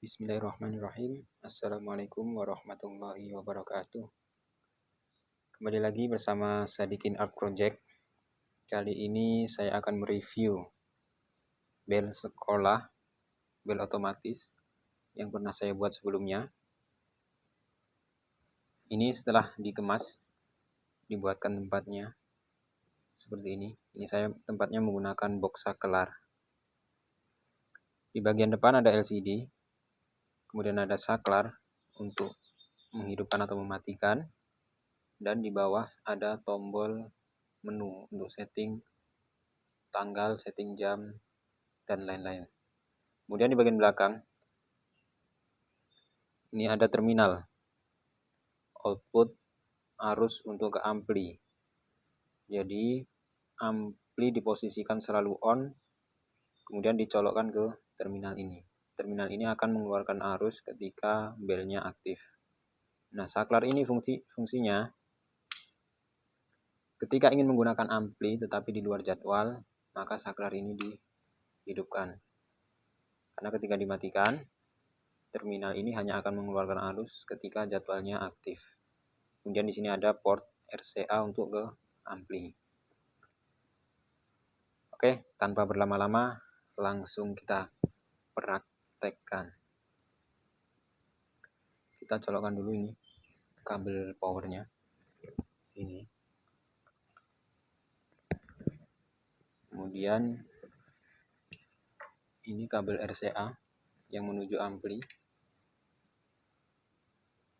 Bismillahirrahmanirrahim. Assalamualaikum warahmatullahi wabarakatuh. Kembali lagi bersama Sadikin Art Project. Kali ini saya akan mereview bel sekolah, bel otomatis yang pernah saya buat sebelumnya. Ini setelah dikemas, dibuatkan tempatnya seperti ini. Ini saya tempatnya menggunakan box saklar. Di bagian depan ada LCD, kemudian ada saklar untuk menghidupkan atau mematikan, dan di bawah ada tombol menu untuk setting tanggal, setting jam, dan lain-lain. Kemudian di bagian belakang ini ada terminal output arus untuk ke ampli. Jadi ampli diposisikan selalu on, kemudian dicolokkan ke terminal ini. Terminal ini akan mengeluarkan arus ketika belnya aktif. Nah, saklar ini fungsinya ketika ingin menggunakan ampli tetapi di luar jadwal, maka saklar ini dihidupkan. Karena ketika dimatikan, terminal ini hanya akan mengeluarkan arus ketika jadwalnya aktif. Kemudian di sini ada port RCA untuk ke ampli. Oke, tanpa berlama-lama langsung kita praktekkan. Kita colokkan dulu ini kabel powernya sini. Kemudian ini kabel RCA yang menuju ampli.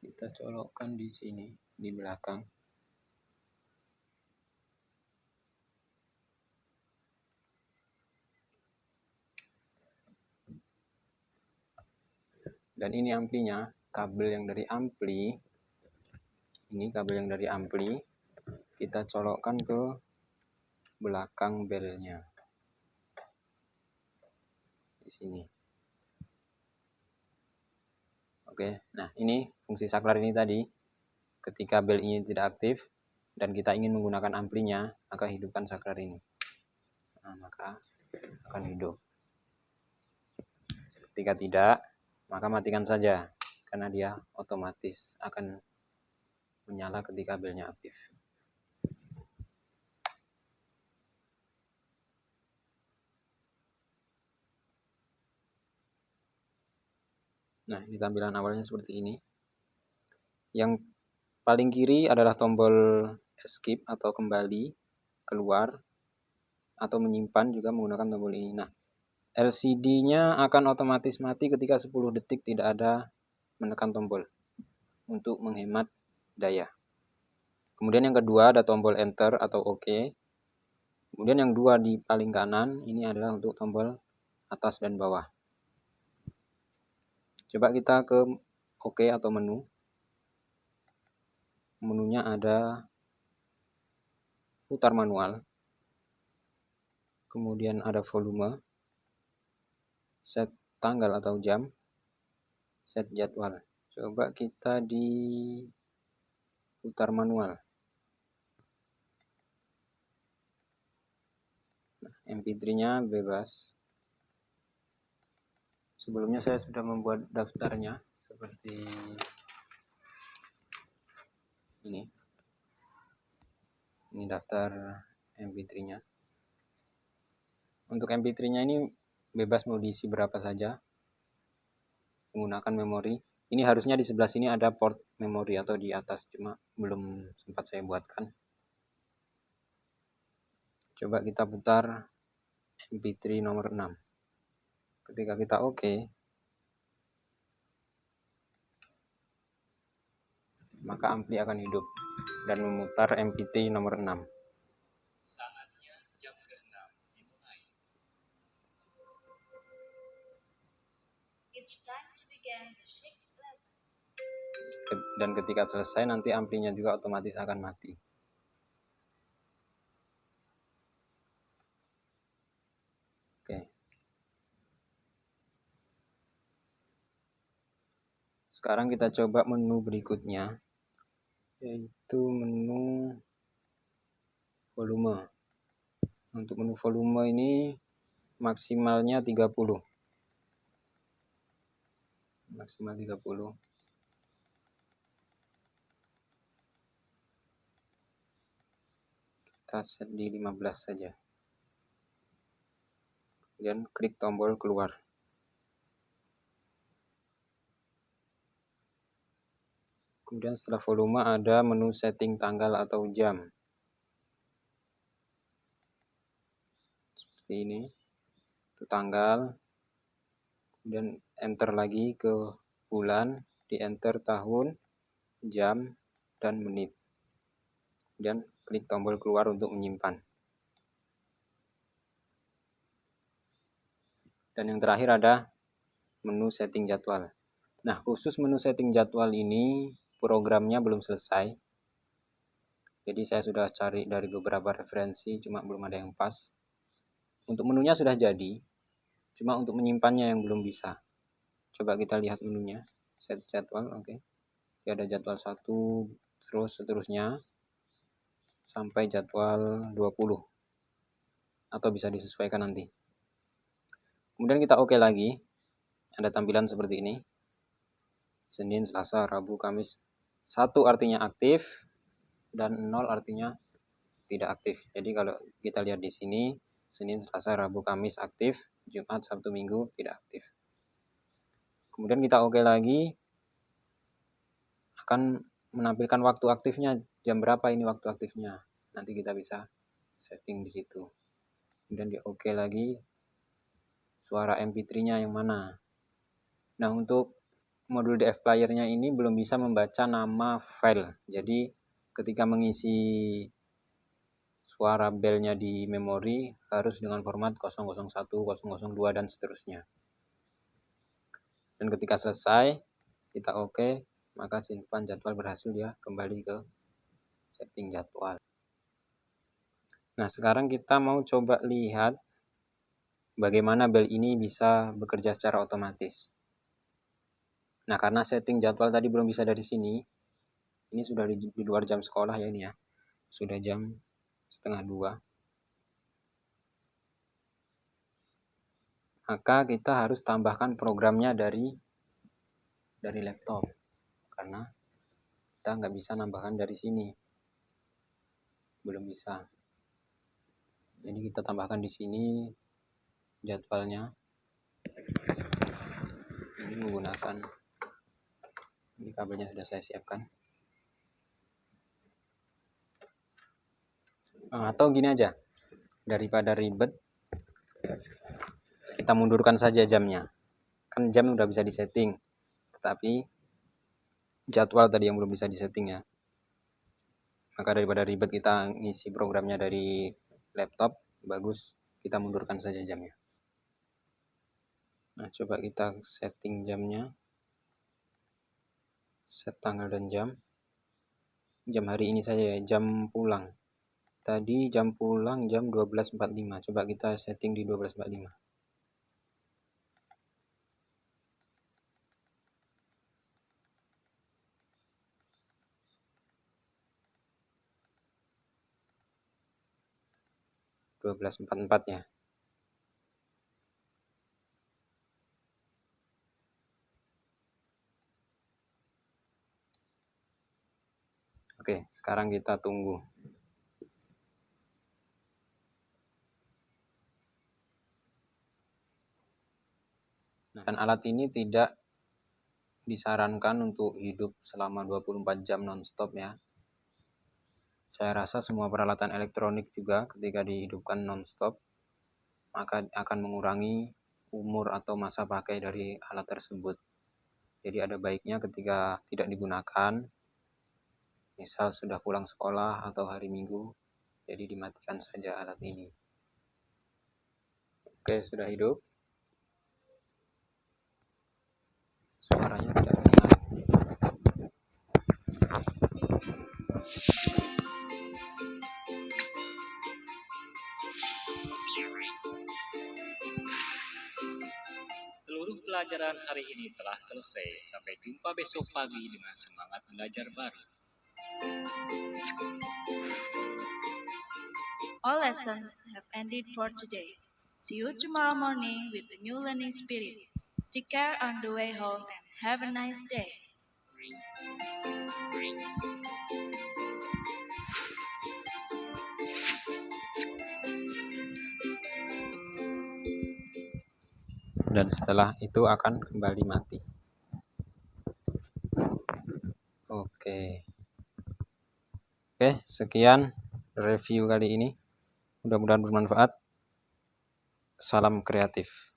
Kita colokkan di sini di belakang. Dan ini amplinya, kabel yang dari ampli. Ini kabel yang dari ampli kita colokkan ke belakang belnya. Di sini. Oke, nah ini fungsi saklar ini tadi. Ketika bel ini tidak aktif dan kita ingin menggunakan amplinya, maka hidupkan saklar ini. Nah, maka akan hidup. Ketika tidak, maka matikan saja karena dia otomatis akan menyala ketika belnya aktif. Nah, ini tampilan awalnya seperti ini. Yang paling kiri adalah tombol escape atau kembali keluar atau menyimpan juga menggunakan tombol ini. Nah, LCD-nya akan otomatis mati ketika 10 detik tidak ada menekan tombol untuk menghemat daya. Kemudian yang kedua ada tombol enter atau OK. Kemudian yang dua di paling kanan ini adalah untuk tombol atas dan bawah. Coba kita ke OK atau menu. Menunya ada putar manual. Kemudian ada volume, set tanggal atau jam, set jadwal. Coba kita di putar manual. Nah, MP3-nya bebas. Sebelumnya saya sudah membuat daftarnya seperti ini. Ini daftar MP3-nya. Untuk MP3-nya ini bebas mau diisi berapa saja. Menggunakan memori. Ini harusnya di sebelah sini ada port memori atau di atas, cuma belum sempat saya buatkan. Coba kita putar MP3 nomor 6. Ketika kita OK, maka ampli akan hidup dan memutar MP3 nomor 6. Saatnya jam ke-6 dimulai. It's time to begin the 6th level. Dan ketika selesai nanti amplinya juga otomatis akan mati. Oke. Sekarang kita coba menu berikutnya, yaitu menu volume. Untuk menu volume ini maksimalnya 30. maksimal 30. Kita set di 15 saja. Kemudian klik tombol keluar. Kemudian setelah volume ada menu setting tanggal atau jam. Seperti ini. Itu tanggal. Kemudian enter lagi ke bulan, di enter tahun, jam, dan menit. Kemudian klik tombol keluar untuk menyimpan. Dan yang terakhir ada menu setting jadwal. Nah, khusus menu setting jadwal ini programnya belum selesai. Jadi saya sudah cari dari beberapa referensi, cuma belum ada yang pas. Untuk menunya sudah jadi, cuma untuk menyimpannya yang belum bisa. Coba kita lihat menunya, set jadwal, oke. Jadi ada jadwal 1, terus seterusnya, sampai jadwal 20. Atau bisa disesuaikan nanti. Kemudian kita oke lagi, ada tampilan seperti ini. Senin, Selasa, Rabu, Kamis. 1 artinya aktif, dan 0 artinya tidak aktif. Jadi kalau kita lihat di sini, Senin, Selasa, Rabu, Kamis aktif, Jumat, Sabtu, Minggu tidak aktif. Kemudian kita oke lagi, akan menampilkan waktu aktifnya, jam berapa ini waktu aktifnya. Nanti kita bisa setting di situ. Kemudian di oke lagi, suara MP3-nya yang mana. Nah, untuk modul DF Player-nya ini belum bisa membaca nama file. Jadi ketika mengisi suara bell-nya di memori harus dengan format 001, 002, dan seterusnya. Dan ketika selesai, kita oke, maka simpan jadwal berhasil ya, kembali ke setting jadwal. Nah, sekarang kita mau coba lihat bagaimana bell ini bisa bekerja secara otomatis. Nah, karena setting jadwal tadi belum bisa dari sini, ini sudah di luar jam sekolah ya ini ya. Sudah jam 1:30. Maka kita harus tambahkan programnya dari laptop. Karena kita nggak bisa nambahkan dari sini. Belum bisa. Jadi kita tambahkan di sini jadwalnya. Ini menggunakan, ini kabelnya sudah saya siapkan. Atau gini aja, daripada ribet, kita mundurkan saja jamnya. Kan jam udah bisa disetting, tetapi jadwal tadi yang belum bisa disetting ya. Maka daripada ribet kita ngisi programnya dari laptop, bagus kita mundurkan saja jamnya. Nah, coba kita setting jamnya. Set tanggal dan jam. Jam hari ini saja ya, jam pulang. Tadi jam pulang jam 12.45. Coba kita setting di 12.45. ya. Oke, sekarang kita tunggu. Nah, dan alat ini tidak disarankan untuk hidup selama 24 jam non-stop ya. Saya rasa semua peralatan elektronik juga ketika dihidupkan non-stop, maka akan mengurangi umur atau masa pakai dari alat tersebut. Jadi ada baiknya ketika tidak digunakan, misal sudah pulang sekolah atau hari Minggu, jadi dimatikan saja alat ini. Oke, sudah hidup. Suaranya tidak terdengar. Seluruh pelajaran hari ini telah selesai. Sampai jumpa besok pagi dengan semangat belajar baru. All lessons have ended for today. See you tomorrow morning with a new learning spirit. Take care on the way home and have a nice day. Dan setelah itu akan kembali mati. Oke, sekian review kali ini. Mudah-mudahan bermanfaat. Salam kreatif.